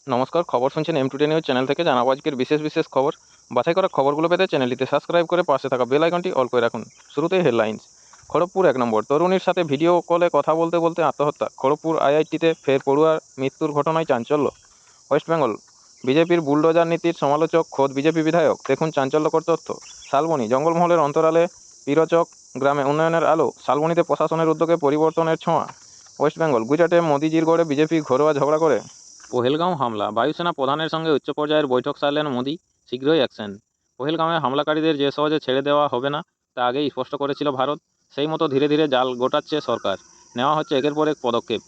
নমস্কার, খবর শুনছেন M2 নিউজ চ্যানেল থেকে। জানাবো আজকের বিশেষ বিশেষ খবর। বাছাই করা খবরগুলো পেতে চ্যানেলটিতে সাবস্ক্রাইব করে পাশে থাকা বেল আইকনটি অল করে রাখুন। শুরুতেই হেডলাইন্স। খড়গপুর 1 নম্বর, তরুণীর সাথে ভিডিও কলে কথা বলতে বলতে আত্মহত্যা। খড়গপুর আইআইটিতে ফের পড়ুয়ার মৃত্যুর ঘটনায় চাঞ্চল্য। ওয়েস্ট বেঙ্গল, বিজেপির বুলডোজার নীতির সমালোচক খোদ বিজেপি বিধায়ক। দেখুন চাঞ্চল্যকর তথ্য। শালবনী, জঙ্গলমহলের অন্তরালে পিরচক গ্রামে উন্নয়নের আলো। শালবনীতে প্রশাসনের উদ্যোগে পরিবর্তনের ছোঁয়া। ওয়েস্ট বেঙ্গল, গুজরাটে মোদিজির গড়ে বিজেপি ঘরোয়া ঝগড়া করে। পহেলগাঁও হামলা, বায়ুসেনা প্রধানের সঙ্গে উচ্চ পর্যায়ের বৈঠক সারলেন মোদি। শীঘ্রই অ্যাকশন। পহেলগাঁওয়ে হামলাকারীদের যে সহজে ছেড়ে দেওয়া হবে না তা আগেই স্পষ্ট করেছিল ভারত। সেই মতো ধীরে ধীরে জাল গোটাচ্ছে সরকার। নেওয়া হচ্ছে একের পর এক পদক্ষেপ।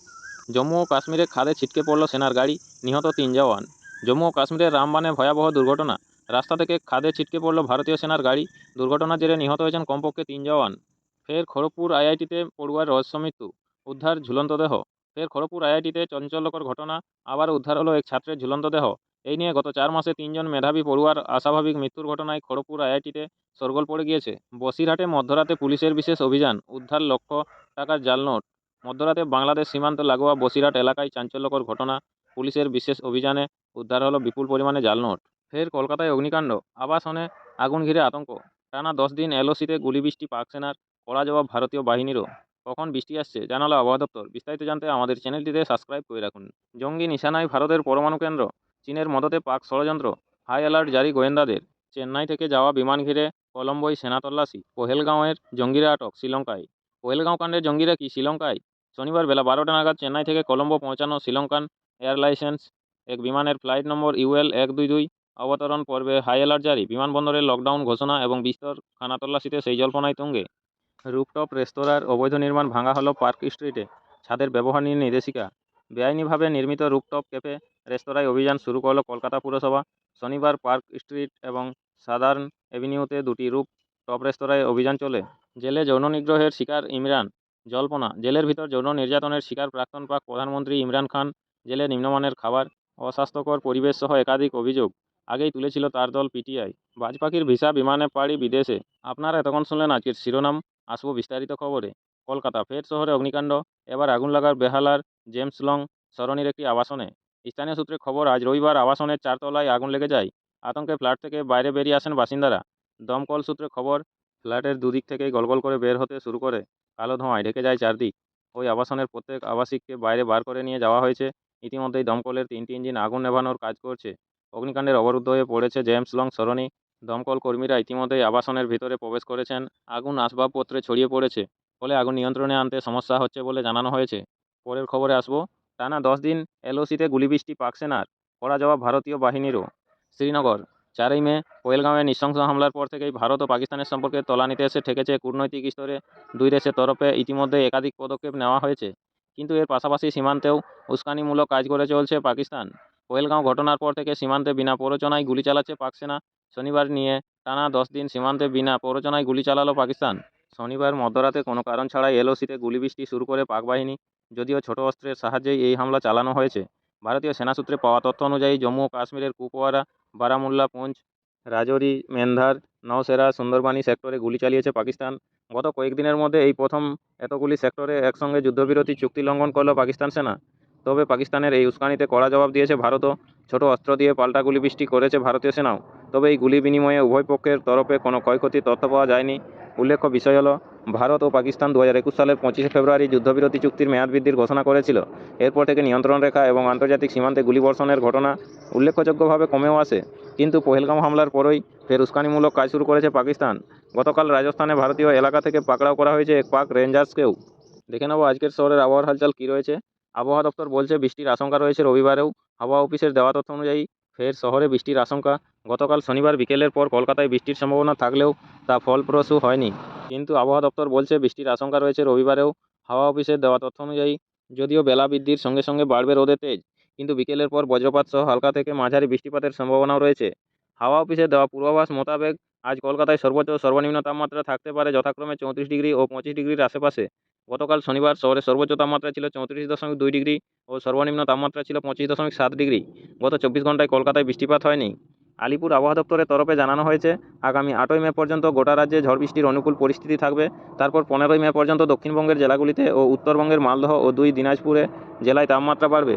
জম্মু ও কাশ্মীরে খাদে ছিটকে পড়ল সেনার গাড়ি, নিহত 3 জওয়ান। জম্মু ও কাশ্মীরের রামবানে ভয়াবহ দুর্ঘটনা। রাস্তা থেকে খাদে ছিটকে পড়ল ভারতীয় সেনার গাড়ি। দুর্ঘটনার জেরে নিহত হয়েছেন কমপক্ষে 3 জওয়ান। ফের খড়গপুর আইআইটিতে পড়ুয়ার রহস্য মৃত্যু, উদ্ধার ঝুলন্ত দেহ। ফের খড়গপুর আইআইটিতে চাঞ্চল্যকর ঘটনা, আবার উদ্ধার হলো এক ছাত্রের ঝুলন্ত দেহ। এই নিয়ে গত 4 মাসে 3 জন মেধাবী পড়ুয়ার অস্বাভাবিক মৃত্যুর ঘটনায় খড়গপুর আইআইটিতে শোরগোল পড়ে গিয়েছে। বসিরহাটে মধ্যরাতে পুলিশের বিশেষ অভিযান, উদ্ধার লক্ষ টাকার জাল নোট। মধ্যরাতে বাংলাদেশ সীমান্ত লাগোয়া বসিরহাট এলাকায় চাঞ্চল্যকর ঘটনা। পুলিশের বিশেষ অভিযানে উদ্ধার হলো বিপুল পরিমাণে জাল নোট। ফের কলকাতায় অগ্নিকাণ্ড, আবাসনে আগুন ঘিরে আতঙ্ক। টানা 10 দিন এলওসিতে গুলিবৃষ্টি পাক সেনার, কড়া জবাব ভারতীয় বাহিনীরও। কখন বৃষ্টি আসছে জানালো আবহাওয়া দপ্তর। বিস্তারিত জানতে আমাদের চ্যানেলটিতে সাবস্ক্রাইব করে রাখুন। জঙ্গি নিশানায় ভারতের পরমাণু কেন্দ্র, চীনের মদতে পাক ষড়যন্ত্র। হাই অ্যালার্ট জারি গোয়েন্দাদের। চেন্নাই থেকে যাওয়া বিমান ঘিরে কলম্বোয় সেনা তল্লাশি। পহেলগাঁওয়ের জঙ্গিরা আটক শ্রীলঙ্কায়। পহেলগাঁও কাণ্ডের জঙ্গিরা কি শ্রীলঙ্কায়? শনিবার বেলা 12টা নাগাদ চেন্নাই থেকে কলম্বো পৌঁছানো শ্রীলঙ্কান এয়ারলাইন্স এক বিমানের ফ্লাইট নম্বর UL122 অবতরণ পর্বে হাই অ্যালার্ট জারি। বিমানবন্দরের লকডাউন ঘোষণা এবং বিস্তর খানাতল্লাশিতে সেই জল্পনায় তুঙ্গে। রুফটপ রেস্তোরাঁর অবৈধ নির্মাণ ভাঙা হলো পার্ক স্ট্রিটে। ছাদের ব্যবহার নিয়ে নির্দেশিকা। বেআইনিভাবে নির্মিত রুফটপ ক্যাফে রেস্তোরাঁয় অভিযান শুরু করল কলকাতা পুরসভা। শনিবার পার্ক স্ট্রিট এবং সাদার্ন এভিনিউতে 2টি রুফটপ রেস্তোরাঁয় অভিযান চলে। জেলে যৌন নিগ্রহের শিকার ইমরান। জল্পনা, জেলের ভিতর যৌন নির্যাতনের শিকার প্রাক্তন পাক প্রধানমন্ত্রী ইমরান খান। জেলে নিম্নমানের খাবার, অস্বাস্থ্যকর পরিবেশ সহ একাধিক অভিযোগ আগেই তুলেছিল তার দল পিটিআই। বাজপাখির ভিসা, বিমানে পাড়ি বিদেশে। আপনারা এতক্ষণ শুনলেন আজকের শিরোনাম। আসবো বিস্তারিত খবরে। কলকাতা, ফের শহরে অগ্নিকাণ্ড। এবার আগুন লাগার বেহালার জেমস লং সরণির একটি আবাসনে। স্থানীয় সূত্রে খবর, আজ রবিবার আবাসনের 4 তলায় আগুন লেগে যায়। আতঙ্কে ফ্ল্যাট থেকে বাইরে বেরিয়ে আসেন বাসিন্দারা। দমকল সূত্রে খবর, ফ্ল্যাটের দুদিক থেকেই গলগল করে বের হতে শুরু করে। কালো ধোঁয়ায় ঢেকে যায় চারদিক। ওই আবাসনের প্রত্যেক আবাসিককে বাইরে বার করে নিয়ে যাওয়া হয়েছে। ইতিমধ্যেই দমকলের 3টি ইঞ্জিন আগুন নেভানোর কাজ করছে। অগ্নিকাণ্ডের অবরুদ্ধ হয়ে পড়েছে জেমস লং সরণি। দমকল কর্মীরা ইতিমধ্যেই আবাসনের ভিতরে প্রবেশ করেছেন। আগুন আসবাবপত্রে ছড়িয়ে পড়েছে, ফলে আগুন নিয়ন্ত্রণে আনতে সমস্যা হচ্ছে বলে জানানো হয়েছে। পরের খবরে আসবো। টানা 10 দিন এলওসিতে গুলিবৃষ্টি পাক সেনার, কড়া জবাব ভারতীয় বাহিনীরও। শ্রীনগর, 4ই মে পহেলগাঁওয়ে নৃশংস হামলার পর থেকেই ভারত ও পাকিস্তানের সম্পর্কে তলানিতে এসে ঠেকেছে। কূটনৈতিক স্তরে দুই দেশের তরফে ইতিমধ্যে একাধিক পদক্ষেপ নেওয়া হয়েছে, কিন্তু এর পাশাপাশি সীমান্তেও উস্কানিমূলক কাজ করে চলছে পাকিস্তান। পহেলগাঁও ঘটনার পর থেকে সীমান্তে বিনা প্ররোচনায় গুলি চালাচ্ছে পাক সেনা। শনিবার নিয়ে টানা 10 দিন সীমান্তে বিনা প্ররোচনায় গুলি চালালো পাকিস্তান। শনিবার মধ্যরাতে কোনো কারণ ছাড়াই এলওসিতে গুলিবৃষ্টি শুরু করে পাক বাহিনী। যদিও ছোট অস্ত্রের সাহায্যেই এই হামলা চালানো হয়েছে। ভারতীয় সেনা সূত্রে পাওয়া তথ্য অনুযায়ী জম্মু ও কাশ্মীরের কুপওয়ারা, বারামুল্লা, পুঞ্চ, রাজৌরি, মেন্ধার, নওশেরা, সুন্দরবানি সেক্টরে গুলি চালিয়েছে পাকিস্তান। গত কয়েকদিনের মধ্যে এই প্রথম এতগুলি সেক্টরে একসঙ্গে যুদ্ধবিরতি চুক্তি লঙ্ঘন করল পাকিস্তান সেনা। তবে পাকিস্তানের এই উস্কানিতে কড়া জবাব দিয়েছে ভারতও। ছোট অস্ত্র দিয়ে পাল্টা গুলিবৃষ্টি করেছে ভারতীয় সেনাও। তবে এই গুলি বিনিময়ে উভয় পক্ষের তরফে কোনো ক্ষয়ক্ষতির তথ্য পাওয়া যায়নি। উল্লেখ্য বিষয় হলো, ভারত ও পাকিস্তান 2021 সালের 25শে ফেব্রুয়ারি যুদ্ধবিরতি চুক্তির মেয়াদ বৃদ্ধির ঘোষণা করেছিল। এরপর থেকে নিয়ন্ত্রণ রেখা এবং আন্তর্জাতিক সীমান্তে গুলিবর্ষণের ঘটনা উল্লেখযোগ্যভাবে কমেও আসে। কিন্তু পহেলগাঁও হামলার পরই ফের উস্কানিমূলক কাজ শুরু করেছে পাকিস্তান। গতকাল রাজস্থানে ভারতীয় এলাকা থেকে পাকড়াও করা হয়েছে এক পাক রেঞ্জার্সকেও। দেখে নেব আজকের শহরের আবহাওয়ার হালচাল কী রয়েছে। আবহাওয়া দপ্তর বলছে বৃষ্টির আশঙ্কা রয়েছে রবিবারেও। হাওয়া অফিসের দেওয়া তথ্য অনুযায়ী ফের শহরে বৃষ্টির আশঙ্কা। গতকাল শনিবার বিকেলের পর কলকাতায় বৃষ্টির সম্ভাবনা থাকলেও তা ফলপ্রসূ হয়নি। কিন্তু আবহাওয়া দপ্তর বলছে বৃষ্টির আশঙ্কা রয়েছে রবিবারেও। হাওয়া অফিসের দেওয়া তথ্য অনুযায়ী যদিও বেলা বৃদ্ধির সঙ্গে সঙ্গে বাড়বে রোদের তেজ, কিন্তু বিকেলের পর বজ্রপাত সহ হালকা থেকে মাঝারি বৃষ্টিপাতের সম্ভাবনাও রয়েছে। হাওয়া অফিসের দেওয়া পূর্বাভাস মোতাবেক আজ কলকাতায় সর্বোচ্চ ও সর্বনিম্ন তাপমাত্রা থাকতে পারে যথাক্রমে 34 ডিগ্রি ও 25 ডিগ্রির আশেপাশে। গতকাল শনিবার শহরে সর্বোচ্চ তাপমাত্রা ছিল 34.2 ডিগ্রি ও সর্বনিম্ন তাপমাত্রা ছিল 25.7 ডিগ্রি। গত 24 ঘন্টায় কলকাতায় বৃষ্টিপাত হয়নি। আলিপুর আবহাওয়া দপ্তরের তরফে জানানো হয়েছে, আগামী 8ই মে পর্যন্ত গোটা রাজ্যে ঝড় বৃষ্টির অনুকূল পরিস্থিতি থাকবে। তারপর 15ই মে পর্যন্ত দক্ষিণবঙ্গের জেলাগুলিতে ও উত্তরবঙ্গের মালদহ ও 2 দিনাজপুরে জেলায় তাপমাত্রা বাড়বে।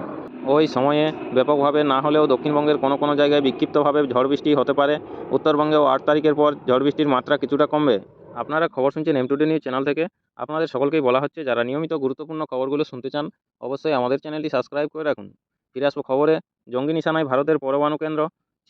ওই সময়ে ব্যাপকভাবে না হলেও দক্ষিণবঙ্গের কোনো কোনো জায়গায় বিক্ষিপ্তভাবে ঝড় বৃষ্টি হতে পারে। উত্তরবঙ্গেও 8 তারিখের পর ঝড় বৃষ্টির মাত্রা কিছুটা কমবে। আপনারা খবর শুনছেন M2Day নিউজ চ্যানেল থেকে। আপনাদের সকলকেই বলা হচ্ছে, যারা নিয়মিত গুরুত্বপূর্ণ খবরগুলো শুনতে চান অবশ্যই আমাদের চ্যানেলটি সাবস্ক্রাইব করে রাখুন। ফিরে আসবো খবরে। জঙ্গি নিশানায় ভারতের পরমাণু কেন্দ্র,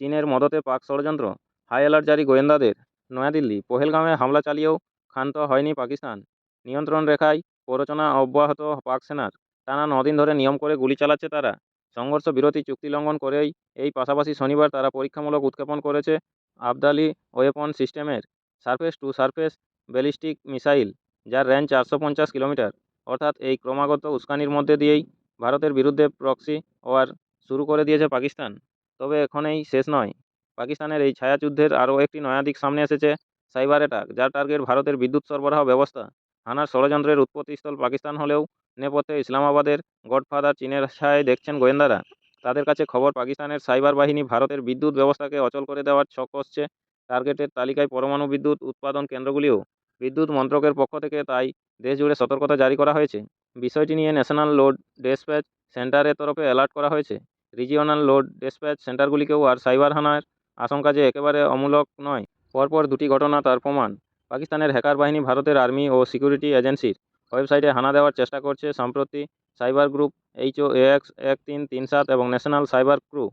চীনের মদতে পাক ষড়যন্ত্র, হাই অ্যালার্ট জারি গোয়েন্দাদের। নয়াদিল্লি, পহেলগামে হামলা চালিয়েও ক্ষান্ত হয়নি পাকিস্তান। নিয়ন্ত্রণ রেখায় প্ররোচনা অব্যাহত পাক সেনার। টানা 9 দিন ধরে নিয়ম করে গুলি চালাচ্ছে তারা। সংঘর্ষ বিরতি চুক্তি লঙ্ঘন করেই এই পাশাপাশি শনিবার তারা পরীক্ষামূলক উৎক্ষেপণ করেছে আবদালি ওয়েপন সিস্টেমের surface two surface ballistic missile, যার রেঞ্জ 450 কিলোমিটার। অর্থাৎ এই ক্রমাগত উস্কানির মধ্যে দিয়েই ভারতের বিরুদ্ধে প্রক্সি ওয়ার শুরু করে দিয়েছে পাকিস্তান। তবে এখনই শেষ নয়। পাকিস্তানের এই ছায়াযুদ্ধের আরও একটি নয়া দিক সামনে এসেছে, সাইবার অ্যাটাক, যার টার্গেট ভারতের বিদ্যুৎ সরবরাহ ব্যবস্থা। হানার ষড়যন্ত্রের উৎপত্তিস্থল পাকিস্তান হলেও নেপথ্যে ইসলামাবাদের গডফাদার চীনের ছায়ায় দেখছেন গোয়েন্দারা। তাদের কাছে খবর, পাকিস্তানের সাইবার বাহিনী ভারতের বিদ্যুৎ ব্যবস্থাকে অচল করে দেওয়ার ছক কষছে। টার্গেটের তালিকায় পরমাণু বিদ্যুৎ উৎপাদন কেন্দ্রগুলিও। বিদ্যুৎ মন্ত্রকের পক্ষ থেকে তাই দেশজুড়ে সতর্কতা জারি করা হয়েছে। বিষয়টি নিয়ে ন্যাশনাল লোড ডেসপ্যাচ সেন্টারের তরফে অ্যালার্ট করা হয়েছে। রিজিওনাল লোড ডেসপ্যাচ সেন্টারগুলিকেও আর সাইবার হানার আশঙ্কা যে একেবারে অমূলক নয়। পরপর দুটি ঘটনা তার প্রমাণ। পাকিস্তানের হ্যাকার বাহিনী ভারতের আর্মি ও সিকিউরিটি এজেন্সির ওয়েবসাইটে হানা দেওয়ার চেষ্টা করছে সম্প্রতি। সাইবার গ্রুপ HOAX 1337 এবং ন্যাশনাল সাইবার ক্রু,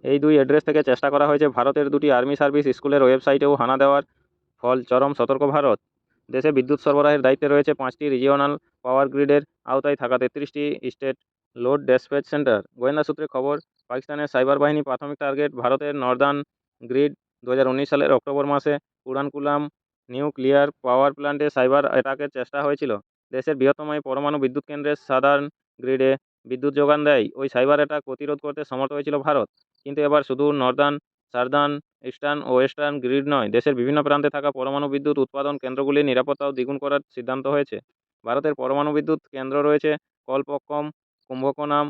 এই দুই অ্যাড্রেস থেকে চেষ্টা করা হয়েছে ভারতের দুটি আর্মি সার্ভিস স্কুলের ওয়েবসাইটেও হানা দেওয়ার। ফল চরম সতর্ক ভারত। দেশে বিদ্যুৎ সরবরাহের দায়িত্বে রয়েছে 5টি রিজিওনাল পাওয়ার গ্রিডের আওতায় থাকা 33টি স্টেট লোড ডেসপ্যাচ সেন্টার। গোয়েন্দা সূত্রে খবর, পাকিস্তানের সাইবার বাহিনী প্রাথমিক টার্গেট ভারতের নর্দার্ন গ্রিড। 2019 সালের অক্টোবর মাসে কুড়ানকুলাম নিউক্লিয়ার পাওয়ার প্ল্যান্টে সাইবার অ্যাটাকের চেষ্টা হয়েছিল। দেশের বৃহত্তম এই পরমাণু বিদ্যুৎ কেন্দ্রের সাদার্ন গ্রিডে বিদ্যুৎ যোগান দেয় ওই সাইবার অ্যাটাক প্রতিরোধ করতে সমর্থ হয়েছিল ভারত। কিন্তু এবার শুধু নর্দার্ন, সার্দার্ন, ইস্টার্ন ও ওয়েস্টার্ন গ্রিড নয়, দেশের বিভিন্ন প্রান্তে থাকা পরমাণু বিদ্যুৎ উৎপাদন কেন্দ্রগুলির নিরাপত্তাও দ্বিগুণ করার সিদ্ধান্ত হয়েছে। ভারতের পরমাণু বিদ্যুৎ কেন্দ্র রয়েছে Kalpakkam, Kumbakonam,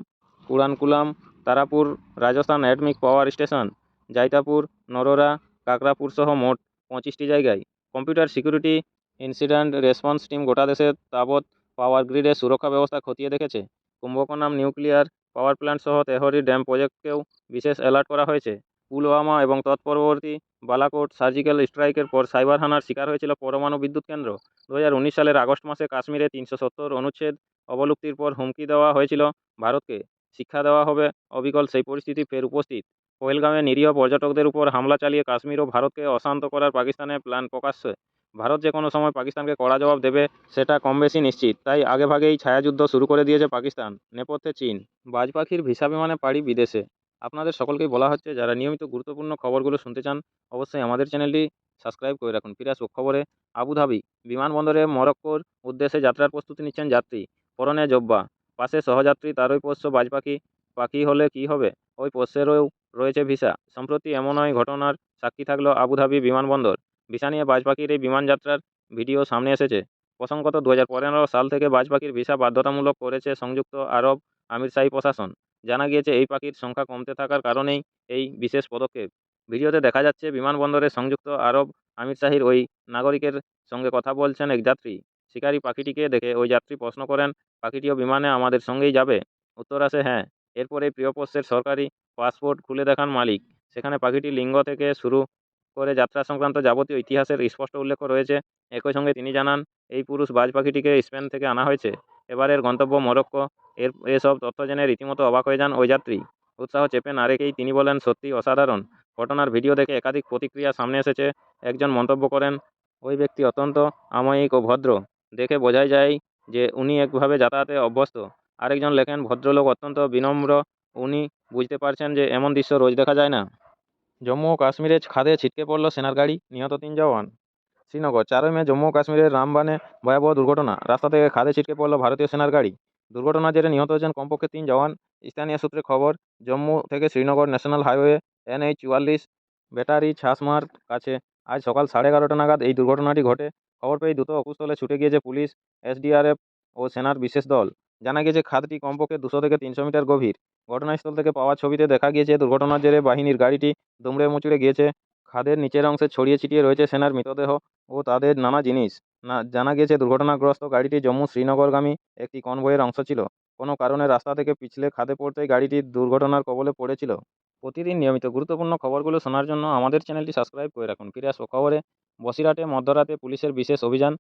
Kudankulam, Tarapur, Rajasthan atomic power station, Jaitapur, Narora, Kakrapar সহ মোট 25টি জায়গায়। Computer security incident response team গোটা দেশে তাবৎ পাওয়ার গ্রিডের সুরক্ষা ব্যবস্থা খতিয়ে দেখেছে। কুম্ভকোনাম নিউক্লিয়ার পাওয়ার প্ল্যান্ট সহ তেহরি ড্যাম প্রজেক্টকেও বিশেষ অ্যালার্ট করা হয়েছে। পুলওয়ামা এবং তৎপরবর্তী বালাকোট সার্জিক্যাল স্ট্রাইকের পর সাইবার হানার শিকার হয়েছিল পরমাণু বিদ্যুৎ কেন্দ্র। 2019 সালের আগস্ট মাসে কাশ্মীরে 370 অনুচ্ছেদ অবলুপ্তির পর হুমকি দেওয়া হয়েছিল ভারতকে। শিক্ষা দেওয়া হবে অবিকল সেই পরিস্থিতি ফের উপস্থিত। পহেলগামে নিরীহ পর্যটকদের উপর হামলা চালিয়ে কাশ্মীর ও ভারতকে অশান্ত করার পাকিস্তানের প্ল্যান প্রকাশ্যে। ভারত যে কোনো সময় পাকিস্তানকে কড়া জবাব দেবে সেটা কম বেশি নিশ্চিত। তাই আগেভাগেই ছায়াযুদ্ধ শুরু করে দিয়েছে পাকিস্তান। নেপথ্যে চীন। বাজ পাখির ভিসা বিমানে পাড়ি বিদেশে। আপনাদের সকলকেই বলা হচ্ছে, যারা নিয়মিত গুরুত্বপূর্ণ খবরগুলো শুনতে চান অবশ্যই আমাদের চ্যানেলটি সাবস্ক্রাইব করে রাখুন। ফিরে আসবো খবরে। আবুধাবি বিমানবন্দরে মরক্কোর উদ্দেশ্যে যাত্রার প্রস্তুতি নিচ্ছেন যাত্রী। পরনে জব্বা, পাশে সহযাত্রী তারই পোষ্য বাজ পাখি। পাখি হলে কি হবে, ওই পোষ্যেরও রয়েছে ভিসা। সম্প্রতি এমনই ঘটনার সাক্ষী থাকলো আবুধাবি বিমানবন্দর। ভিসা নিয়ে বাজ পাখির এই বিমানযাত্রার ভিডিও সামনে এসেছে। প্রসঙ্গত, 2015 সাল থেকে বাজ পাখির ভিসা বাধ্যতামূলক করেছে সংযুক্ত আরব আমিরশাহী প্রশাসন। জানা গিয়েছে এই পাখির সংখ্যা কমতে থাকার কারণেই এই বিশেষ পদক্ষেপ। ভিডিওতে দেখা যাচ্ছে বিমানবন্দরে সংযুক্ত আরব আমিরশাহীর ওই নাগরিকের সঙ্গে কথা বলছেন এক যাত্রী। শিকারী পাখিটিকে দেখে ওই যাত্রী প্রশ্ন করেন, পাখিটিও বিমানে আমাদের সঙ্গেই যাবে? উত্তর আসে হ্যাঁ। এরপর এই প্রিয় পোষ্যের সরকারি পাসপোর্ট খুলে দেখান মালিক। সেখানে পাখিটির লিঙ্গ থেকে শুরু করে যাত্রা সংক্রান্ত যাবতীয় ইতিহাসের স্পষ্ট উল্লেখ রয়েছে। একই সঙ্গে তিনি জানান, এই পুরুষ বাজ পাখিটিকে স্পেন থেকে আনা হয়েছে। এবারের গন্তব্য মরক্কো। এসব তথ্য জেনে রীতিমতো অবাক হয়ে যান ওই যাত্রী। উৎসাহ চেপে না রেখেই তিনি বলেন, সত্যিই অসাধারণ। ঘটনার ভিডিও দেখে একাধিক প্রতিক্রিয়া সামনে এসেছে। একজন মন্তব্য করেন, ওই ব্যক্তি অত্যন্ত আমায়িক ও ভদ্র। দেখে বোঝাই যায় যে উনি একভাবে যাতায়াতে অভ্যস্ত। আরেকজন লেখেন, ভদ্রলোক অত্যন্ত বিনম্র। উনি বুঝতে পারছেন যে এমন দৃশ্য রোজ দেখা যায় না। জম্মু ও কাশ্মীরে খাদে ছিটকে পড়ল সেনার গাড়ি, নিহত 3 জওয়ান। শ্রীনগর, 4 মে জম্মু ও কাশ্মীরের রামবানে ভয়াবহ দুর্ঘটনা। রাস্তা থেকে খাদে ছিটকে পড়ল ভারতীয় সেনার গাড়ি। দুর্ঘটনার জেরে নিহত হয়েছেন কমপক্ষে 3 জওয়ান। স্থানীয় সূত্রে খবর, জম্মু থেকে Srinagar national highway NH-44 battery ছাসমার কাছে আজ সকাল 11:30 নাগাদ এই দুর্ঘটনাটি ঘটে। খবর পেয়ে দ্রুত অকুস্থলে ছুটে গিয়েছে পুলিশ, SDRF ও সেনার বিশেষ দল। জানা গিয়েছে খাদটি কমপক্ষে 200 থেকে 300 মিটার গভীর। ঘটনাস্থল থেকে পাওয়া ছবিতে দেখা গিয়েছে দুর্ঘটনার জেরে বাহিনীর গাড়িটি দুমড়ে মুচড়ে গিয়েছে। খাদের নিচের অংশে ছড়িয়ে ছিটিয়ে রয়েছে সেনার মৃতদেহ ও তাদের নানা জিনিস। জানা গিয়েছে দুর্ঘটনাগ্রস্ত গাড়িটি জম্মু শ্রীনগরগামী একটি কনভয়ের অংশ ছিল। কোনো কারণে রাস্তা থেকে পিছলে খাদে পড়তেই গাড়িটি দুর্ঘটনার কবলে পড়েছিল। প্রতিদিন নিয়মিত গুরুত্বপূর্ণ খবরগুলো শোনার জন্য আমাদের চ্যানেলটি সাবস্ক্রাইব করে রাখুন। ফিরে আসবো খবরে। বসিরহাটে মধ্যরাতে পুলিশের বিশেষ অভিযান,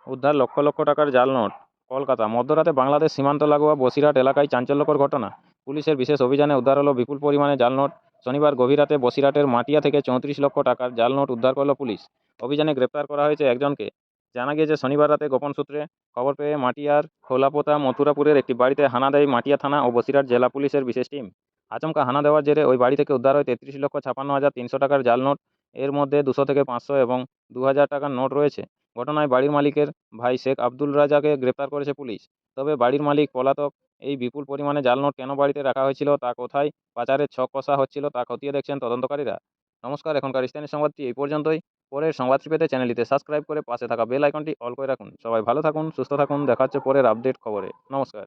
উদ্ধার লক্ষ লক্ষ টাকার জাল নোট। কলকাতা মধ্যরাতে বাংলাদেশ সীমান্ত লাগোয়া বসিরহাট এলাকায় চাঞ্চল্যকর ঘটনা। পুলিশের বিশেষ অভিযানে উদ্ধার হলো বিপুল পরিমাণে জাল নোট। শনিবার গভীর রাতে বসিরহাটের মাটিয়া থেকে 34 লক্ষ টাকার জাল নোট উদ্ধার করল পুলিশ। অভিযানে গ্রেপ্তার করা হয়েছে একজনকে। জানা গিয়েছে শনিবার রাতে গোপন সূত্রে খবর পেয়ে মাটিয়ার খোলাপোতা মথুরাপুরের একটি বাড়িতে হানা দেয় মাটিয়া থানা ও বসিরহাট জেলা পুলিশের বিশেষ টিম। আচমকা হানা দেওয়ার জেরে ওই বাড়ি থেকে উদ্ধার হয় 33,56,300 টাকার জাল নোট। এর মধ্যে 200 থেকে 500 এবং 2,000 টাকার নোট রয়েছে। ঘটনায় বাড়ির মালিকের ভাই শেখ আব্দুল রাজাকে গ্রেপ্তার করেছে পুলিশ। তবে বাড়ির মালিক পলাতক। এই বিপুল পরিমাণে জাল নোট কেন বাড়িতে রাখা হয়েছিল, তা কোথায় পাচারের ছক কষা হচ্ছিল, তা খতিয়ে দেখছেন তদন্তকারীরা। নমস্কার, এখনকার স্থানীয় সংবাদটি এই পর্যন্তই। পরের সংবাদটি পেতে চ্যানেলটিতে সাবস্ক্রাইব করে পাশে থাকা বেল আইকনটি অল করে রাখুন। সবাই ভালো থাকুন, সুস্থ থাকুন। দেখা হচ্ছে পরের আপডেট খবরে। নমস্কার।